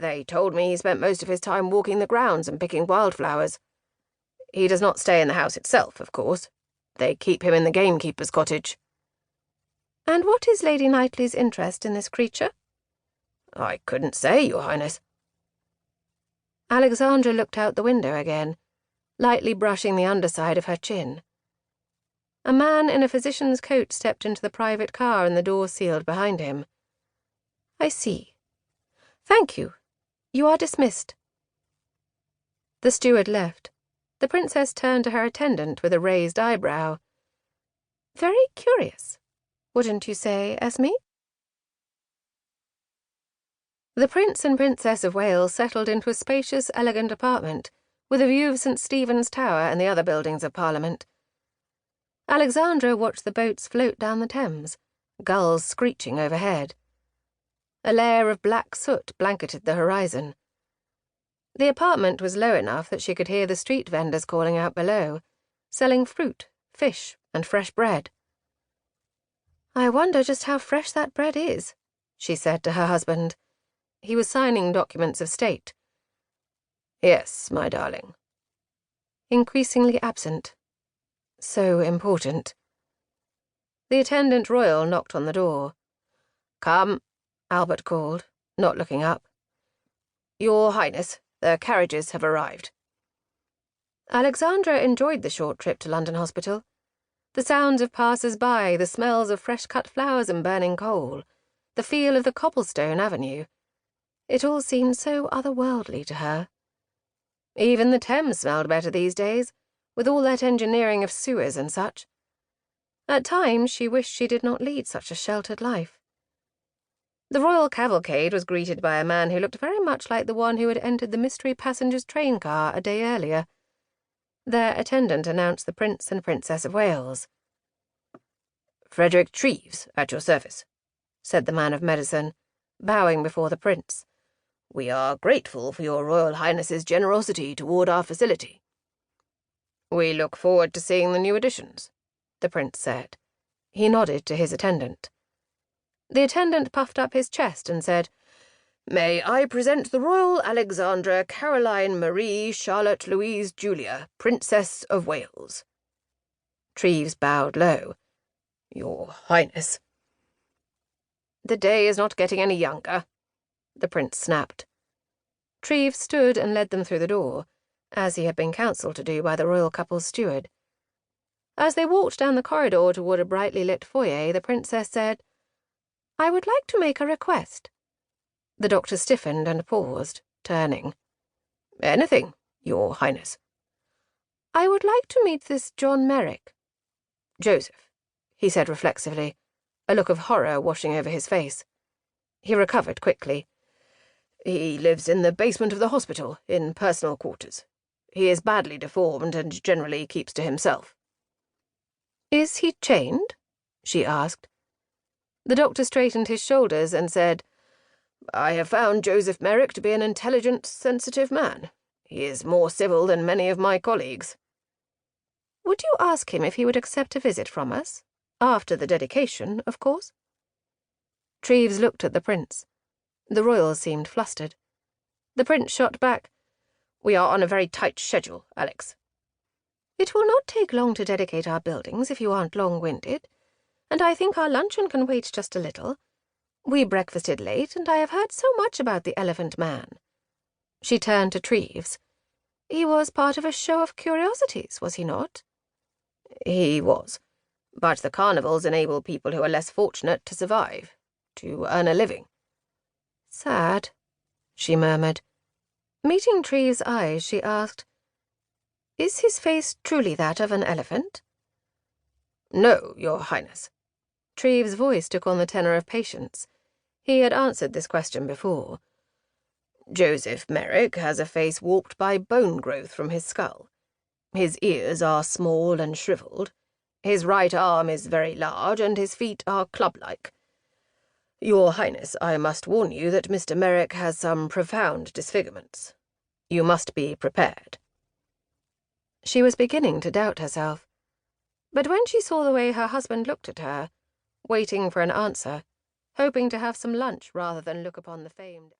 They told me he spent most of his time walking the grounds and picking wildflowers. He does not stay in the house itself, of course. They keep him in the gamekeeper's cottage." "And what is Lady Knightley's interest in this creature?" "I couldn't say, Your Highness." Alexandra looked out the window again, lightly brushing the underside of her chin. A man in a physician's coat stepped into the private car and the door sealed behind him. "I see. Thank you. You are dismissed." The steward left. The princess turned to her attendant with a raised eyebrow. "Very curious, wouldn't you say, Esme?" The Prince and Princess of Wales settled into a spacious, elegant apartment with a view of St. Stephen's Tower and the other buildings of Parliament. Alexandra watched the boats float down the Thames, gulls screeching overhead. A layer of black soot blanketed the horizon. The apartment was low enough that she could hear the street vendors calling out below, selling fruit, fish, and fresh bread. "I wonder just how fresh that bread is," she said to her husband. He was signing documents of state. "Yes, my darling." Increasingly absent. So important. The attendant royal knocked on the door. "Come," Albert called, not looking up. "Your Highness, the carriages have arrived." Alexandra enjoyed the short trip to London Hospital. The sounds of passers-by, the smells of fresh-cut flowers and burning coal, the feel of the cobblestone avenue. It all seemed so otherworldly to her. Even the Thames smelled better these days, with all that engineering of sewers and such. At times she wished she did not lead such a sheltered life. The royal cavalcade was greeted by a man who looked very much like the one who had entered the mystery passengers' train car a day earlier. Their attendant announced the Prince and Princess of Wales. "Frederick Treves, at your service," said the man of medicine, bowing before the prince. "We are grateful for your Royal Highness's generosity toward our facility." "We look forward to seeing the new additions," the prince said. He nodded to his attendant. The attendant puffed up his chest and said, "May I present the Royal Alexandra Caroline Marie Charlotte Louise Julia, Princess of Wales." Treves bowed low. "Your Highness." "The day is not getting any younger," the prince snapped. Treves stood and led them through the door, as he had been counselled to do by the royal couple's steward. As they walked down the corridor toward a brightly lit foyer, the princess said, "I would like to make a request." The doctor stiffened and paused, turning. "Anything, Your Highness." "I would like to meet this John Merrick." "Joseph," he said reflexively, a look of horror washing over his face. He recovered quickly. "He lives in the basement of the hospital, in personal quarters. He is badly deformed and generally keeps to himself." "Is he chained?" she asked. The doctor straightened his shoulders and said, "I have found Joseph Merrick to be an intelligent, sensitive man. He is more civil than many of my colleagues." "Would you ask him if he would accept a visit from us? After the dedication, of course." Treves looked at the prince. The royal seemed flustered. The prince shot back, "We are on a very tight schedule, Alex." "It will not take long to dedicate our buildings if you aren't long-winded, and I think our luncheon can wait just a little. We breakfasted late, and I have heard so much about the Elephant Man." She turned to Treves. "He was part of a show of curiosities, was he not?" "He was. But the carnivals enable people who are less fortunate to survive, to earn a living." "Sad," she murmured. Meeting Treves' eyes, she asked, "Is his face truly that of an elephant?" "No, Your Highness." Treves' voice took on the tenor of patience. He had answered this question before. "Joseph Merrick has a face warped by bone growth from his skull. His ears are small and shriveled. His right arm is very large, and his feet are club-like. Your Highness, I must warn you that Mr. Merrick has some profound disfigurements. You must be prepared." She was beginning to doubt herself. But when she saw the way her husband looked at her, waiting for an answer, hoping to have some lunch rather than look upon the famed